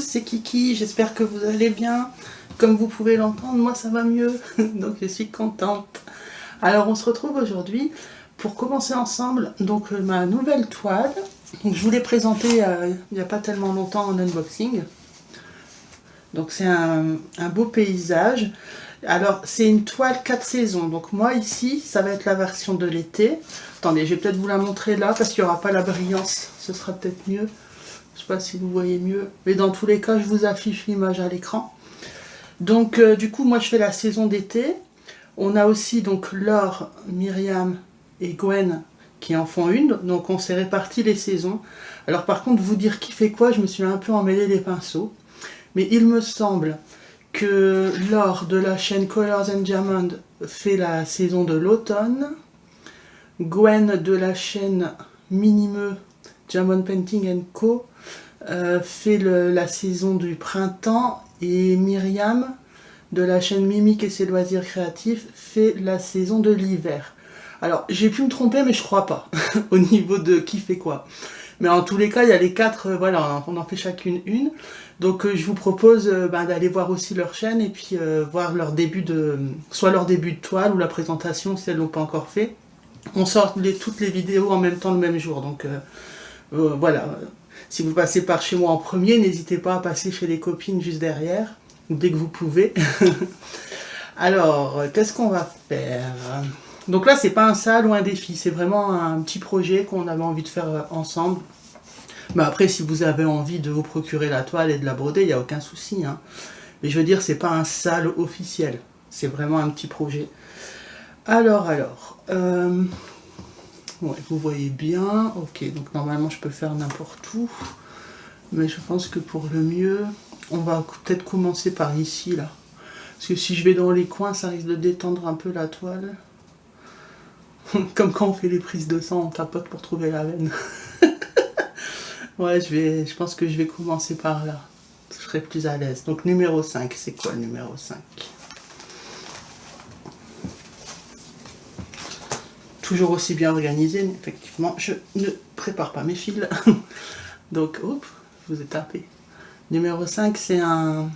c'est Kiki, j'espère que vous allez bien. Comme vous pouvez l'entendre, moi ça va mieux, donc je suis contente. Alors on se retrouve aujourd'hui pour commencer ensemble donc ma nouvelle toile. Donc, je vous l'ai présentée il n'y a pas tellement longtemps en unboxing. Donc c'est un beau paysage. Alors c'est une toile 4 saisons, donc moi ici ça va être la version de l'été. Attendez, je vais peut-être vous la montrer là parce qu'il n'y aura pas la brillance, ce sera peut-être mieux. Je sais pas si vous voyez mieux, mais dans tous les cas je vous affiche l'image à l'écran. Donc du coup moi je fais la saison d'été. On a aussi donc Laure, Myriam et Gwen qui en font une, donc on s'est réparti les saisons. Alors par contre vous dire qui fait quoi, je me suis un peu emmêlé les pinceaux, mais il me semble que Laure de la chaîne Colors and Diamond fait la saison de l'automne, Gwen de la chaîne Minimeux Diamond Painting Co fait la saison du printemps, et Myriam de la chaîne Mimique et ses loisirs créatifs fait la saison de l'hiver. Alors j'ai pu me tromper mais je crois pas au niveau de qui fait quoi. Mais en tous les cas il y a les quatre, voilà, on en fait chacune une. Donc je vous propose d'aller voir aussi leur chaîne et puis voir leur début de, soit leur début de toile ou la présentation si elles l'ont pas encore fait. On sort toutes les vidéos en même temps le même jour, donc voilà. Si vous passez par chez moi en premier, n'hésitez pas à passer chez les copines juste derrière, dès que vous pouvez. Alors, qu'est-ce qu'on va faire? Donc là, c'est pas un sale ou un défi, c'est vraiment un petit projet qu'on avait envie de faire ensemble. Mais après, si vous avez envie de vous procurer la toile et de la broder, il n'y a aucun souci, hein. Mais je veux dire, c'est pas un sale officiel, c'est vraiment un petit projet. Alors, ouais, vous voyez bien, ok, donc normalement je peux faire n'importe où, mais je pense que pour le mieux, on va peut-être commencer par ici, là. Parce que si je vais dans les coins, ça risque de détendre un peu la toile. Comme quand on fait les prises de sang, on tapote pour trouver la veine. Ouais, je pense que je vais commencer par là. Je serai plus à l'aise. Donc numéro 5, c'est quoi le numéro 5? Toujours aussi bien organisé, mais effectivement, je ne prépare pas mes fils. Donc, hop, je vous ai tapé. Numéro 5, c'est un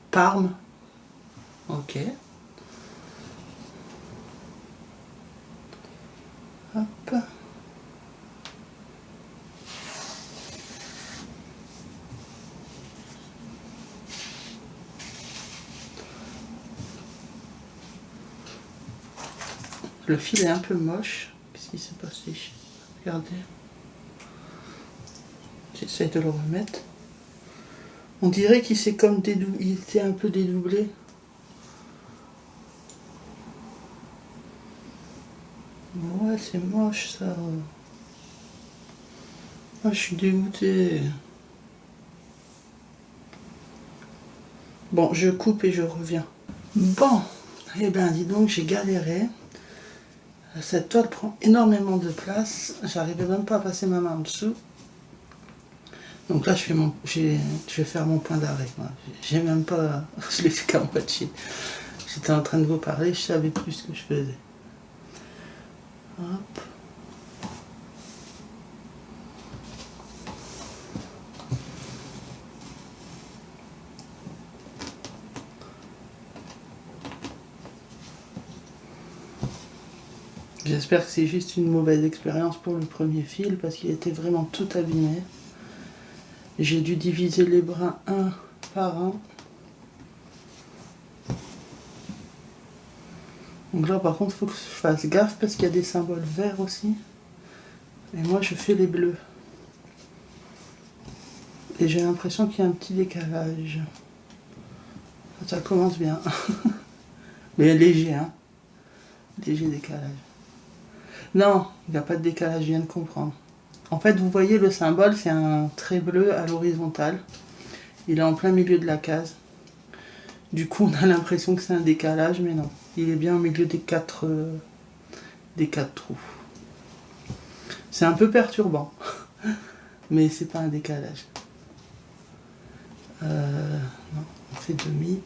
Parme. Ok. Hop. Le fil est un peu moche. Qu'est-ce qui s'est passé? Regardez. J'essaie de le remettre. On dirait qu'il s'est comme dédoublé. Il était un peu dédoublé. Ouais, c'est moche ça. Ah, je suis dégoûtée. Bon, je coupe et je reviens. Bon, eh ben dis donc, j'ai galéré. Cette toile prend énormément de place. J'arrivais même pas à passer ma main en dessous. Donc là, je vais faire mon point d'arrêt. J'ai même pas... Je l'ai fait qu'à moitié. J'étais en train de vous parler, je savais plus ce que je faisais. Hop. J'espère que c'est juste une mauvaise expérience pour le premier fil parce qu'il était vraiment tout abîmé. J'ai dû diviser les brins un par un. Donc là par contre il faut que je fasse gaffe parce qu'il y a des symboles verts aussi. Et moi je fais les bleus. Et j'ai l'impression qu'il y a un petit décalage. Ça commence bien. Mais léger, hein. Léger décalage. Non, il n'y a pas de décalage, je viens de comprendre. En fait, vous voyez le symbole, c'est un trait bleu à l'horizontale. Il est en plein milieu de la case. Du coup, on a l'impression que c'est un décalage, mais non. Il est bien au milieu des quatre trous. C'est un peu perturbant, mais c'est pas un décalage. Non, on fait demi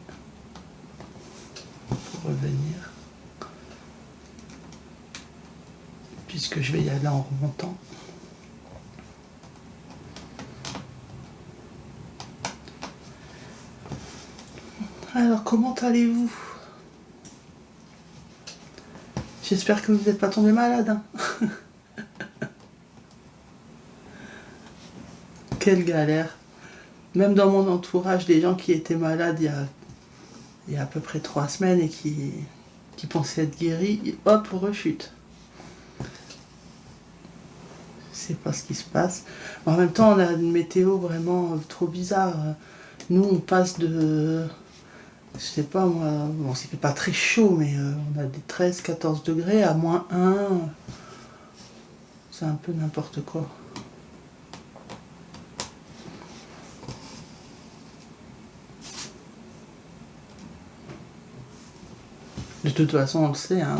pour revenir. Puisque je vais y aller en remontant. Alors, comment allez-vous? J'espère que vous n'êtes pas tombé malade. Hein. Quelle galère. Même dans mon entourage, des gens qui étaient malades il y a à peu près 3 semaines et qui pensaient être guéris, hop, rechute. Je sais pas ce qui se passe. En même temps, on a une météo vraiment trop bizarre. Nous, on passe de... Je sais pas moi, bon, c'est pas très chaud, mais on a des 13-14 degrés à -1. C'est un peu n'importe quoi. De toute façon, on le sait, hein,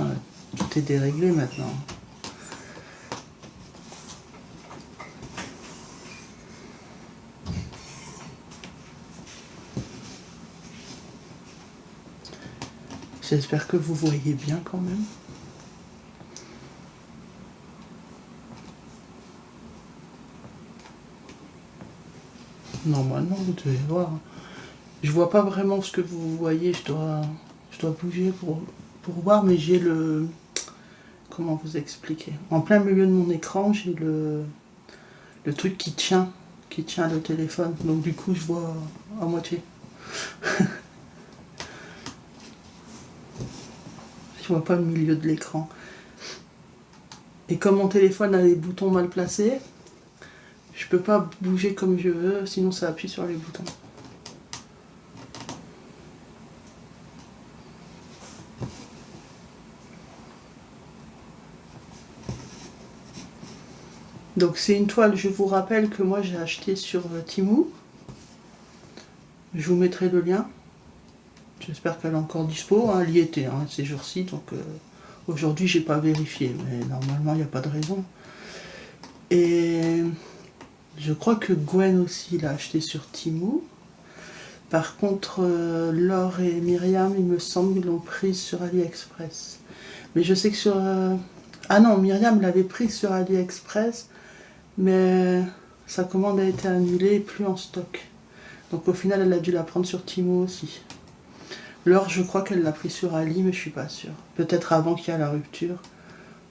tout est déréglé maintenant. J'espère que vous voyez bien quand même. Normalement, vous devez voir. Je vois pas vraiment ce que vous voyez, je dois bouger pour voir, mais j'ai le... Comment vous expliquer? En plein milieu de mon écran, j'ai le truc qui tient le téléphone. Donc du coup, je vois à moitié. Je vois pas le milieu de l'écran. Et comme mon téléphone a les boutons mal placés, je peux pas bouger comme je veux, sinon ça appuie sur les boutons. Donc c'est une toile, je vous rappelle que moi j'ai acheté sur Temu. Je vous mettrai le lien. J'espère qu'elle est encore dispo. Hein, elle y était ces jours-ci, donc aujourd'hui j'ai pas vérifié, mais normalement il n'y a pas de raison. Et je crois que Gwen aussi l'a acheté sur Temu. Par contre, Laure et Myriam, il me semble, ils l'ont prise sur AliExpress. Mais je sais que sur... Ah non, Myriam l'avait prise sur AliExpress, mais sa commande a été annulée et plus en stock. Donc au final, elle a dû la prendre sur Temu aussi. Laure, je crois qu'elle l'a pris sur Ali, mais je suis pas sûre. Peut-être avant qu'il y ait la rupture.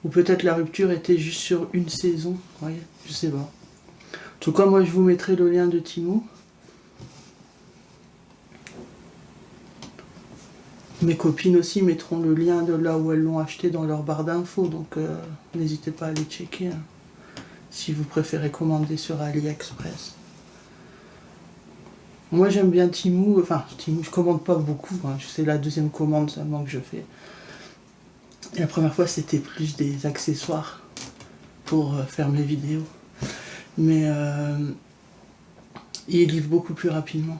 Ou peut-être la rupture était juste sur une saison. Vous voyez, je sais pas. En tout cas, moi, je vous mettrai le lien de Temu. Mes copines aussi mettront le lien de là où elles l'ont acheté dans leur barre d'infos. Donc, n'hésitez pas à aller checker. Hein, si vous préférez commander sur AliExpress. Moi j'aime bien Temu, enfin Temu, je commande pas beaucoup, hein. C'est la deuxième commande seulement que je fais. Et la première fois c'était plus des accessoires pour faire mes vidéos. Mais ils livrent beaucoup plus rapidement.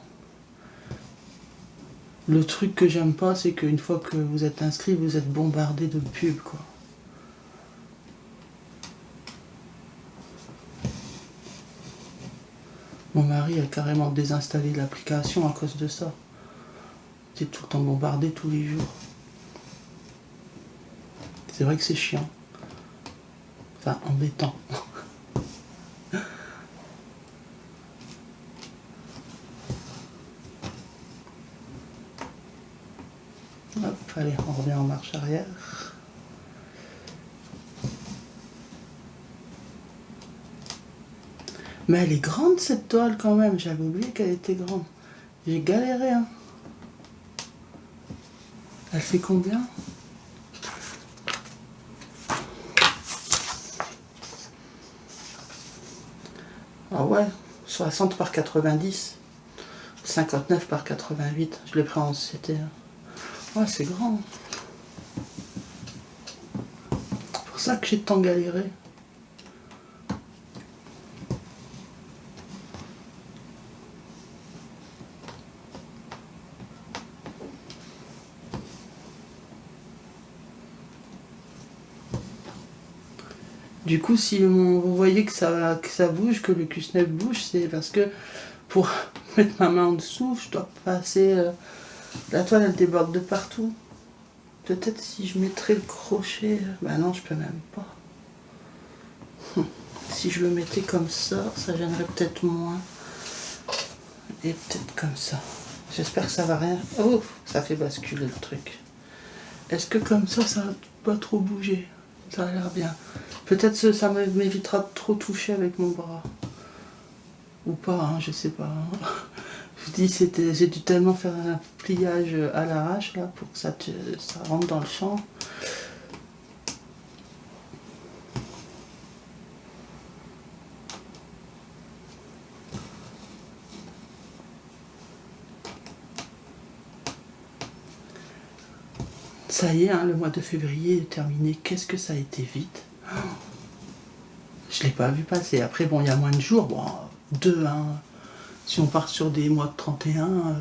Le truc que j'aime pas, c'est qu'une fois que vous êtes inscrit, vous êtes bombardé de pubs, quoi. Mon mari a carrément désinstallé l'application à cause de ça. J'étais tout le temps bombardé tous les jours. C'est vrai que c'est chiant. Enfin, embêtant. Hop, allez, on revient en marche arrière. Mais elle est grande cette toile quand même, j'avais oublié qu'elle était grande. J'ai galéré, hein. Elle fait combien? Ah ouais, 60 par 90. 59 par 88. Je l'ai pris en CT. Ouais, c'est grand. C'est pour ça que j'ai tant galéré. Du coup, si vous voyez que ça bouge, que le Q-Snap bouge, c'est parce que pour mettre ma main en dessous, je dois passer... la toile, elle déborde de partout. Peut-être si je mettrais le crochet... Bah non, je peux même pas. Si je le mettais comme ça gênerait peut-être moins. Et peut-être comme ça. J'espère que ça va rien... Oh, ça fait basculer le truc. Est-ce que comme ça va pas trop bouger? Ça a l'air bien. Peut-être que ça m'évitera de trop toucher avec mon bras. Ou pas, hein, je sais pas. Je dis, j'ai dû tellement faire un pliage à l'arrache là pour que ça rentre dans le champ. Ça y est, hein, le mois de février est terminé. Qu'est-ce que ça a été vite. Je l'ai pas vu passer. Après, bon, il y a moins de jours. Bon, 2, hein. Si on part sur des mois de 31,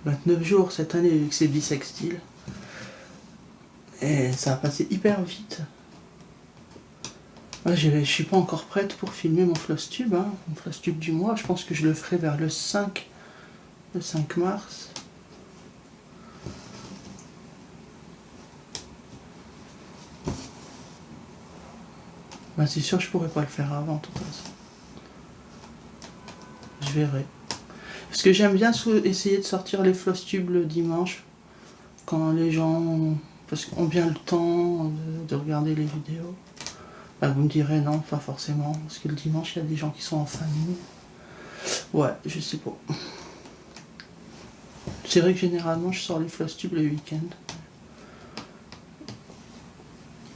29 jours cette année, vu que c'est bissextile. Et ça a passé hyper vite. Ouais, je suis pas encore prête pour filmer mon floss tube, hein. Mon floss tube du mois. Je pense que je le ferai vers le 5 mars. Ben, c'est sûr, je pourrais pas le faire avant, de toute façon. Je verrai. Parce que j'aime bien essayer de sortir les floss tubes le dimanche, quand les gens ont bien le temps de regarder les vidéos. Ben, vous me direz non, pas forcément, parce que le dimanche, il y a des gens qui sont en famille. Ouais, je sais pas. C'est vrai que généralement, je sors les floss tubes le week-end.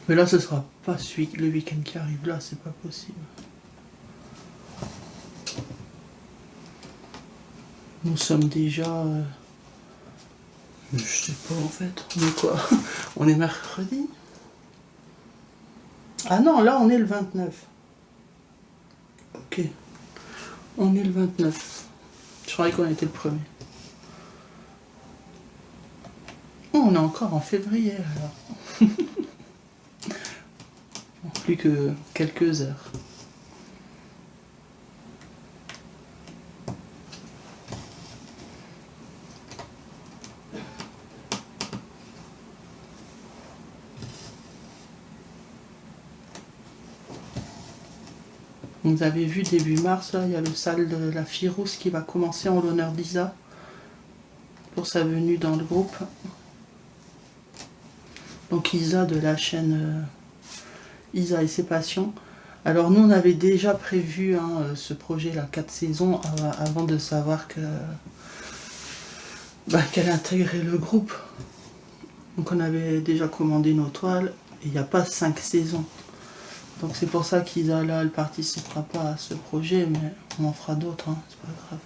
Mais là, ce sera pas le week-end qui arrive là, c'est pas possible. Nous sommes déjà... je sais pas en fait, on est quoi? On est mercredi? Ah non, là on est le 29. Ok. On est le 29. Je croyais qu'on était le 1er. Oh, on est encore en février alors. Plus que quelques heures. Vous avez vu début mars, là, il y a le salle de la fille rousse qui va commencer en l'honneur d'Isa pour sa venue dans le groupe. Donc Isa de la chaîne Isa et ses passions. Alors nous on avait déjà prévu ce projet là 4 saisons avant de savoir qu'elle intégrait le groupe. Donc on avait déjà commandé nos toiles et il n'y a pas 5 saisons. Donc c'est pour ça qu'Isa là elle participera pas à ce projet, mais on en fera d'autres, hein, c'est pas grave.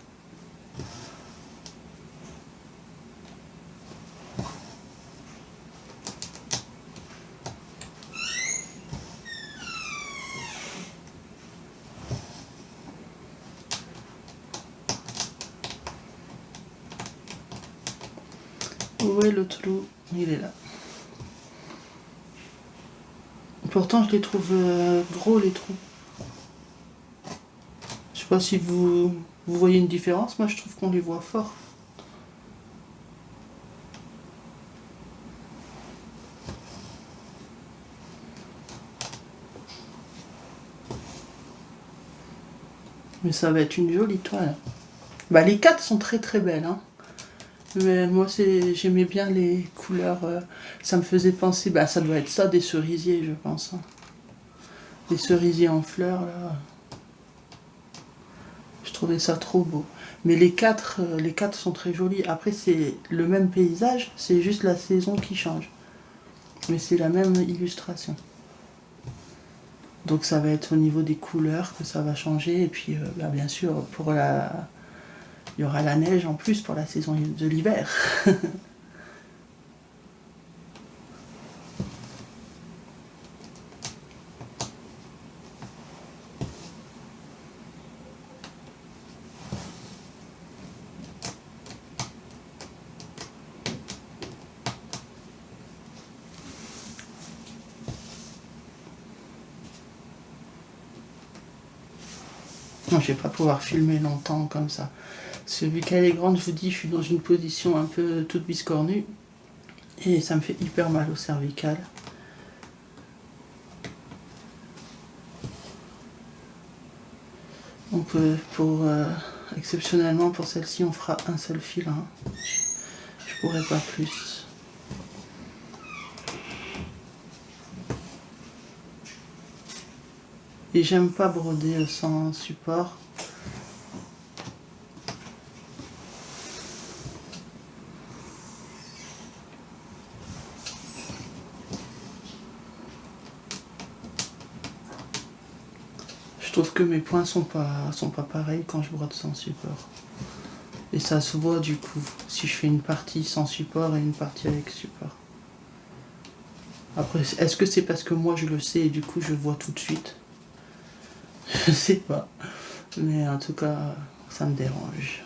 Où est le trou? Il est là. Pourtant je les trouve gros les trous. Je sais pas si vous voyez une différence, moi je trouve qu'on les voit fort. Mais ça va être une jolie toile. Bah, les 4 sont très très belles, hein. Mais moi j'aimais bien les couleurs, ça me faisait penser, bah ça doit être ça des cerisiers je pense. Hein. Des cerisiers en fleurs là. Je trouvais ça trop beau. Mais les quatre sont très jolis. Après c'est le même paysage, c'est juste la saison qui change. Mais c'est la même illustration. Donc ça va être au niveau des couleurs que ça va changer. Et puis bah, bien sûr il y aura la neige en plus pour la saison de l'hiver. Non, je vais pas pouvoir filmer longtemps comme ça. Parce que vu qu'elle est grande, je vous dis, je suis dans une position un peu toute biscornue. Et ça me fait hyper mal au cervical. Donc pour Exceptionnellement pour celle-ci on fera un seul fil, hein. Je pourrais pas plus. Et j'aime pas broder sans support. Je trouve que mes points sont pas pareils quand je brode sans support. Et ça se voit du coup, si je fais une partie sans support et une partie avec support. Après, est-ce que c'est parce que moi je le sais et du coup je vois tout de suite? Je sais pas. Mais en tout cas, ça me dérange.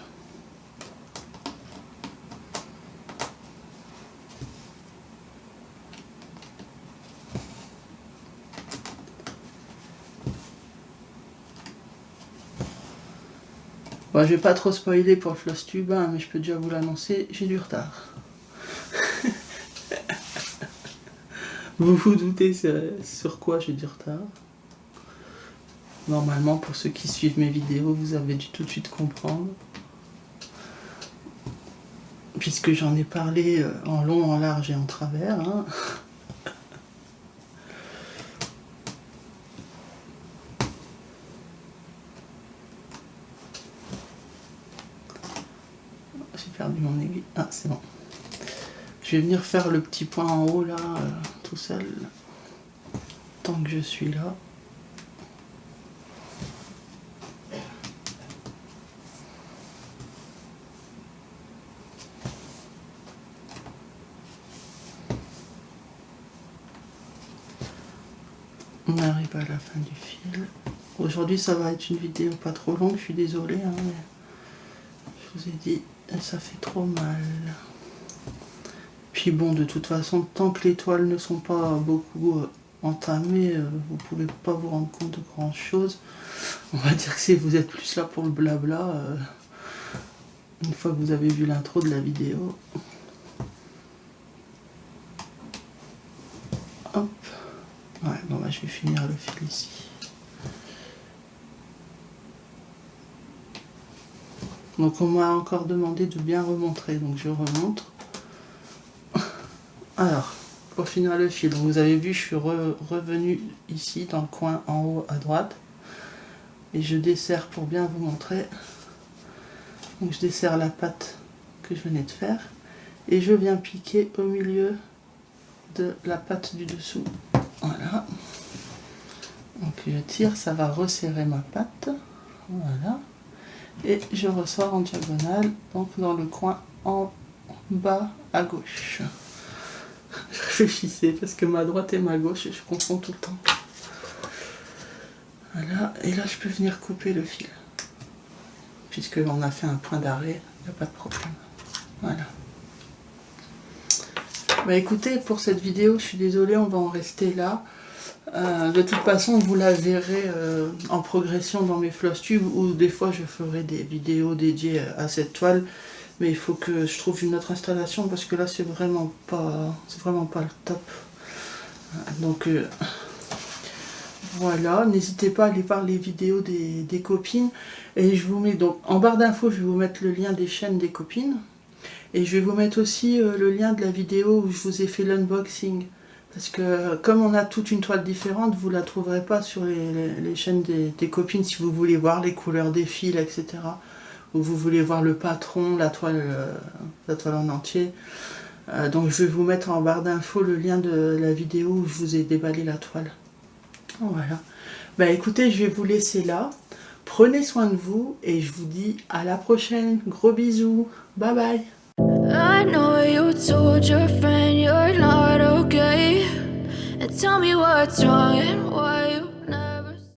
Bon, je vais pas trop spoiler pour le floss tube, hein, mais je peux déjà vous l'annoncer, j'ai du retard. Vous vous doutez sur quoi j'ai du retard? Normalement, pour ceux qui suivent mes vidéos, vous avez dû tout de suite comprendre. Puisque j'en ai parlé en long, en large et en travers. Hein. J'ai perdu mon aiguille. Ah, c'est bon. Je vais venir faire le petit point en haut là, tout seul. Tant que je suis là. On arrive à la fin du fil. Aujourd'hui ça va être une vidéo pas trop longue, je suis désolée, hein, mais je vous ai dit, ça fait trop mal. Puis bon, de toute façon, tant que les toiles ne sont pas beaucoup entamées, vous pouvez pas vous rendre compte de grand chose. On va dire que si vous êtes plus là pour le blabla, une fois que vous avez vu l'intro de la vidéo. Hop. Ouais, bon bah je vais finir le fil ici. Donc on m'a encore demandé de bien remontrer, donc je remontre. Alors, pour finir le fil, donc vous avez vu, je suis revenu ici dans le coin en haut à droite. Et je desserre pour bien vous montrer. Donc je desserre la patte que je venais de faire. Et je viens piquer au milieu de la patte du dessous. Voilà. Donc je tire, ça va resserrer ma patte. Voilà. Et je ressors en diagonale, donc dans le coin en bas à gauche. Je réfléchissais parce que ma droite et ma gauche, je confonds tout le temps. Voilà, et là je peux venir couper le fil. Puisqu'on a fait un point d'arrêt, il n'y a pas de problème. Voilà. Bah écoutez, pour cette vidéo, je suis désolée, on va en rester là. De toute façon, vous la verrez en progression dans mes floss tubes, ou des fois je ferai des vidéos dédiées à cette toile. Mais il faut que je trouve une autre installation parce que là c'est vraiment pas le top. Donc voilà, n'hésitez pas à aller voir les vidéos des copines. Et je vous mets donc en barre d'infos, je vais vous mettre le lien des chaînes des copines. Et je vais vous mettre aussi le lien de la vidéo où je vous ai fait l'unboxing. Parce que comme on a toute une toile différente, vous ne la trouverez pas sur les chaînes des copines si vous voulez voir les couleurs des fils, etc. Ou vous voulez voir le patron, la toile en entier. Donc je vais vous mettre en barre d'infos le lien de la vidéo où je vous ai déballé la toile. Voilà. Bah écoutez, je vais vous laisser là. Prenez soin de vous et je vous dis à la prochaine. Gros bisous. Bye bye. I know you told your friend you're not okay, and tell me what's wrong and why you